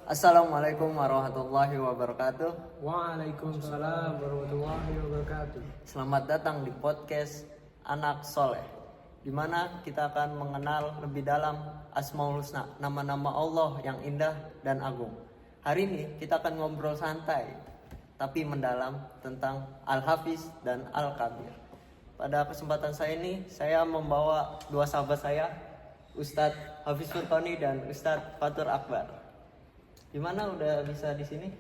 Assalamualaikum warahmatullahi wabarakatuh. Waalaikumsalam warahmatullahi wabarakatuh. Selamat datang di podcast Anak Soleh, di mana kita akan mengenal lebih dalam Asmaul Husna, nama-nama Allah yang indah dan agung. Hari ini kita akan ngobrol santai, tapi mendalam tentang Al-Hafiz dan Al-Kabir. Pada kesempatan saya ini, saya membawa dua sahabat saya, Ustadz Hafiz Furqani dan Ustadz Fatur Akbar. Gimana udah bisa di sini?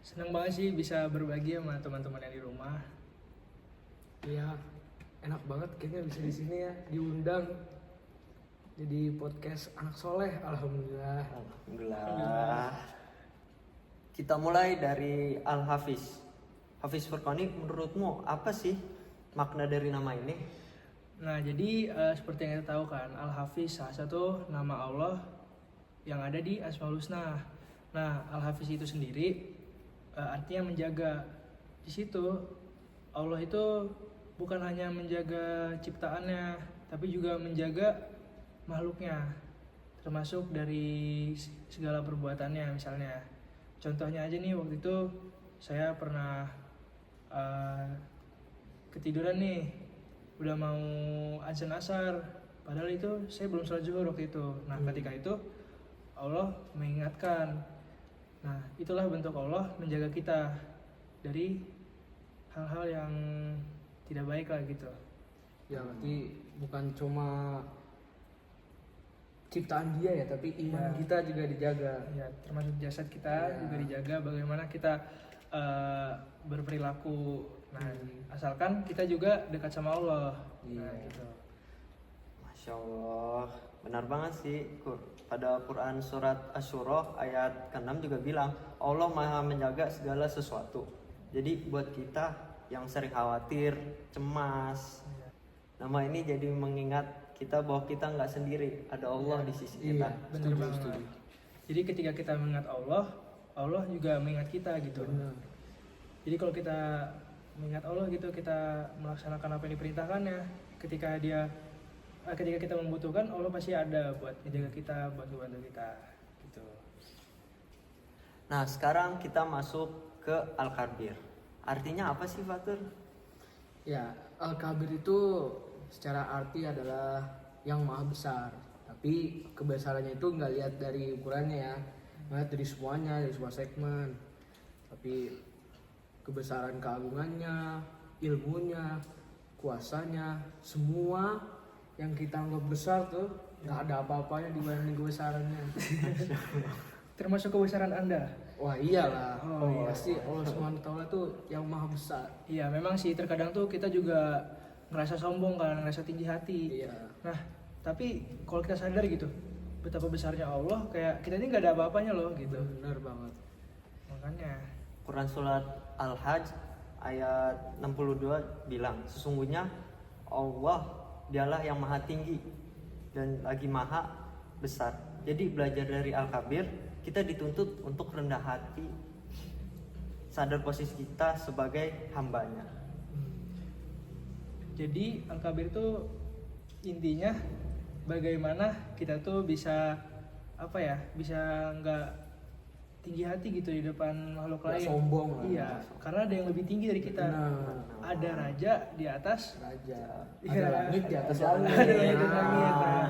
Senang banget sih bisa berbagi sama teman-teman yang di rumah. Iya, enak banget kayaknya bisa di sini ya, diundang jadi podcast Anak Soleh. Alhamdulillah. Alhamdulillah. Kita mulai dari Al-Hafiz. Hafiz Furqani, menurutmu apa sih makna dari nama ini? Nah, jadi seperti yang kita tahu kan, Al-Hafiz salah satu nama Allah yang ada di Asmaul Husna. Nah, Al-Hafiz itu sendiri artinya menjaga. Di situ Allah itu bukan hanya menjaga ciptaannya, tapi juga menjaga makhluknya, termasuk dari segala perbuatannya. Misalnya, contohnya aja nih, waktu itu saya pernah ketiduran nih, udah mau azan asar, padahal itu saya belum sholat zuhur waktu itu. Nah, ketika itu Allah mengingatkan. Nah, itulah bentuk Allah menjaga kita dari hal-hal yang tidak baik lah gitu. Ya, berarti bukan cuma ciptaan dia ya, tapi iman Ya. kita juga dijaga. Ya, termasuk jasad kita juga dijaga, bagaimana kita berperilaku. Nah, asalkan kita juga dekat sama Allah. Nah, gitu. Masya Allah, benar banget sih. Pada Quran surat Asy-Syura ayat ke-6 juga bilang Allah maha menjaga segala sesuatu. Jadi buat kita yang sering khawatir, cemas, nama ini jadi mengingat kita bahwa kita nggak sendiri, ada Allah di sisi kita. Benar banget. Jadi ketika kita mengingat Allah, Allah juga mengingat kita gitu. Benar. Jadi kalau kita mengingat Allah gitu, kita melaksanakan apa yang diperintahkannya. Ketika kita membutuhkan, Allah pasti ada buat menjaga kita, buat membantu kita gitu. Nah, sekarang kita masuk ke Al-Kabir. Artinya apa sih, Fatur? Ya, Al-Kabir itu secara arti adalah yang maha besar. Tapi kebesarannya itu nggak lihat dari ukurannya ya, lihat dari semuanya, dari semua segmen. Tapi kebesaran keagungannya, ilmunya, kuasanya, semua yang kita anggap besar tuh nggak ada apa-apanya dibanding kebesarannya. Termasuk kebesaran Anda. Wah iyalah, Oh, iya. pasti Allah SWT tuh yang maha besar. Iya, memang sih terkadang tuh kita juga ngerasa sombong kan, ngerasa tinggi hati. Iya. Nah, tapi kalau kita sadar gitu, betapa besarnya Allah, kayak kita ini nggak ada apa-apanya loh gitu. Benar banget. Makanya. Quran surat Al-Hajj ayat 62 bilang, sesungguhnya Allah dialah yang maha tinggi dan lagi maha besar. Jadi belajar dari Al-Kabir, kita dituntut untuk rendah hati, sadar posisi kita sebagai hambanya. Jadi Al-Kabir itu intinya bagaimana kita tuh bisa bisa nggak tinggi hati gitu di depan makhluk Nggak lain. sombong lah. Iya, karena ada yang lebih tinggi dari kita. Benar. Ada raja di atas. Raja. Iya. Ada langit di atas Ada langit. langit di atas langit. Ah,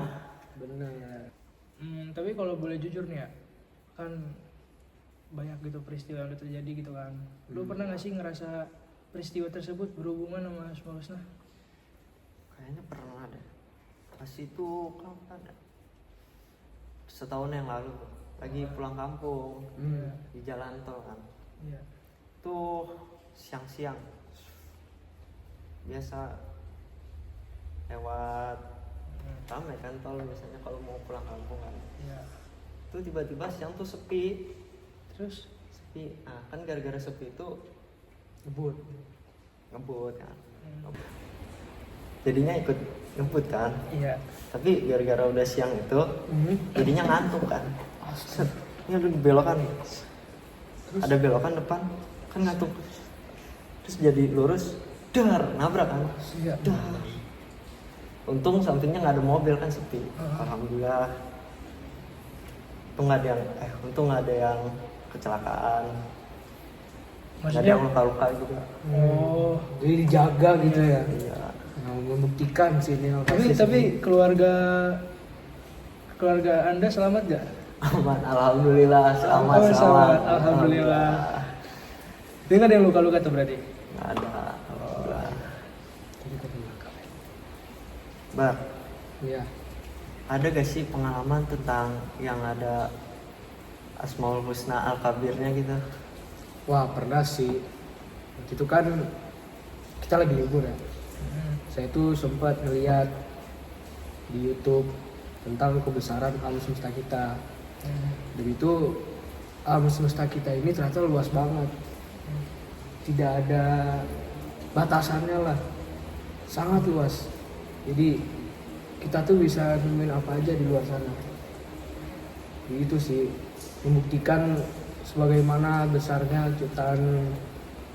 benar. Tapi kalau boleh jujur nih ya, kan banyak gitu peristiwa yang udah terjadi gitu kan. Lu pernah nggak sih ngerasa peristiwa tersebut berhubungan sama Asmaul Husna? Kayaknya pernah deh. Pas itu kapan? Setahun yang lalu, lagi pulang kampung di jalan tol kan. Iya. Tuh siang-siang biasa lewat ramai kan tol biasanya kalau mau pulang kampung kan. Iya. Tuh tiba-tiba siang tuh sepi. Terus Nah kan gara-gara sepi itu Ngebut. ngebut kan. Jadinya ikut ngebut kan. iya. Tapi gara-gara udah siang itu jadinya ngantuk kan. Set, ini udah belokan. Ada belokan depan kan ngantuk. Terus jadi lurus, dar nabrak kan. Iya. Dar. Untung sampingnya nggak ada mobil kan sepi. Alhamdulillah. untung nggak ada yang kecelakaan, nggak ada Maksudnya yang luka-luka juga. oh, Jadi dijaga gitu ya. Iya. Nah, membuktikan sih ini tapi keluarga Anda selamat gak? Aman, alhamdulillah selamat. Oh, selamat. Alhamdulillah. Tapi nggak ada yang luka-luka tuh berarti? Nggak ada. Alhamdulillah. Bar, Iya. ada gak sih pengalaman tentang yang ada Asmaul Husna Al-Kabirnya gitu? Wah, pernah sih. Waktu itu kan kita lagi libur ya. Saya tuh sempat ngeliat di YouTube tentang kebesaran alam semesta kita. Dan itu alam semesta kita ini ternyata luas banget. Tidak ada batasannya lah. Sangat luas. Jadi kita tuh bisa nemuin apa aja di luar sana. Jadi itu sih membuktikan sebagaimana besarnya ciptaan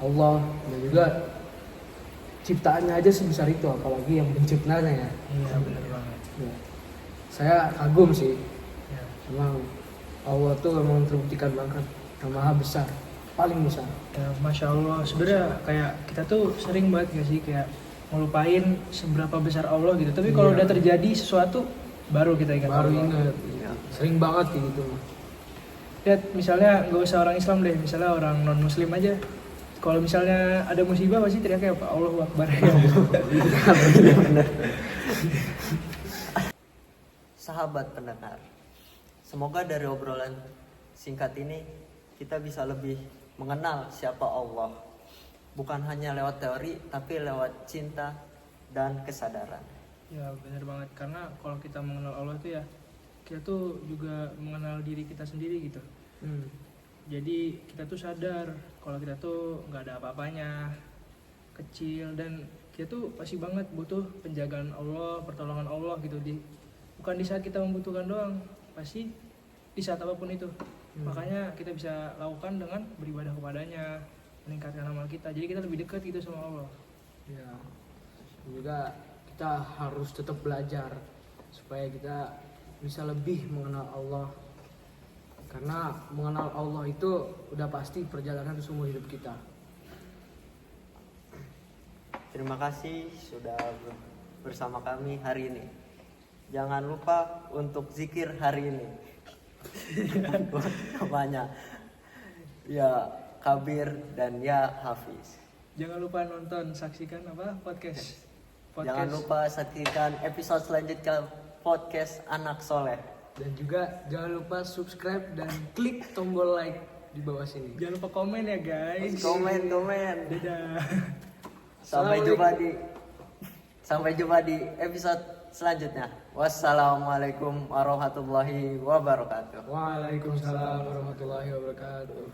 Allah dan juga ciptaannya aja sebesar itu, apalagi yang penciptanya ya. Iya benar banget. Ya. Saya kagum sih, Ya. emang Allah tuh emang terbuktikan banget yang maha besar, paling besar. Ya, Masya Allah, sebenarnya kayak kita tuh sering banget gak sih kayak ngelupain seberapa besar Allah gitu. Tapi kalau Iya. udah terjadi sesuatu baru kita ingat Baru Allah. ingat, sering banget kayak gitu. Lihat misalnya nggak usah orang Islam deh, misalnya orang non Muslim aja. Kalau misalnya ada musibah pasti teriaknya apa? Allahu Akbar. Sahabat pendengar, semoga dari obrolan singkat ini kita bisa lebih mengenal siapa Allah. Bukan hanya lewat teori, tapi lewat cinta dan kesadaran. Ya benar banget, karena kalau kita mengenal Allah tuh ya kita tuh juga mengenal diri kita sendiri gitu. Jadi kita tuh sadar kalau kita tuh nggak ada apa-apanya, kecil, dan kita tuh pasti banget butuh penjagaan Allah, pertolongan Allah gitu. Bukan di saat kita membutuhkan doang, pasti di saat apapun itu. Makanya kita bisa lakukan dengan beribadah kepadanya, meningkatkan amal kita. Jadi kita lebih dekat gitu sama Allah. Ya, juga kita harus tetap belajar supaya kita bisa lebih mengenal Allah. Karena mengenal Allah itu udah pasti perjalanan seumur hidup kita. Terima kasih sudah bersama kami hari ini. Jangan lupa untuk zikir hari ini. Namanya ya Kabir dan ya Hafiz. Jangan lupa saksikan podcast. Jangan lupa saksikan episode selanjutnya podcast Anak Soleh. Dan juga jangan lupa subscribe dan klik tombol like di bawah sini. Jangan lupa komen ya guys. Komen. Dadah. Sampai jumpa di episode selanjutnya. Wassalamualaikum warahmatullahi wabarakatuh. Waalaikumsalam warahmatullahi wabarakatuh.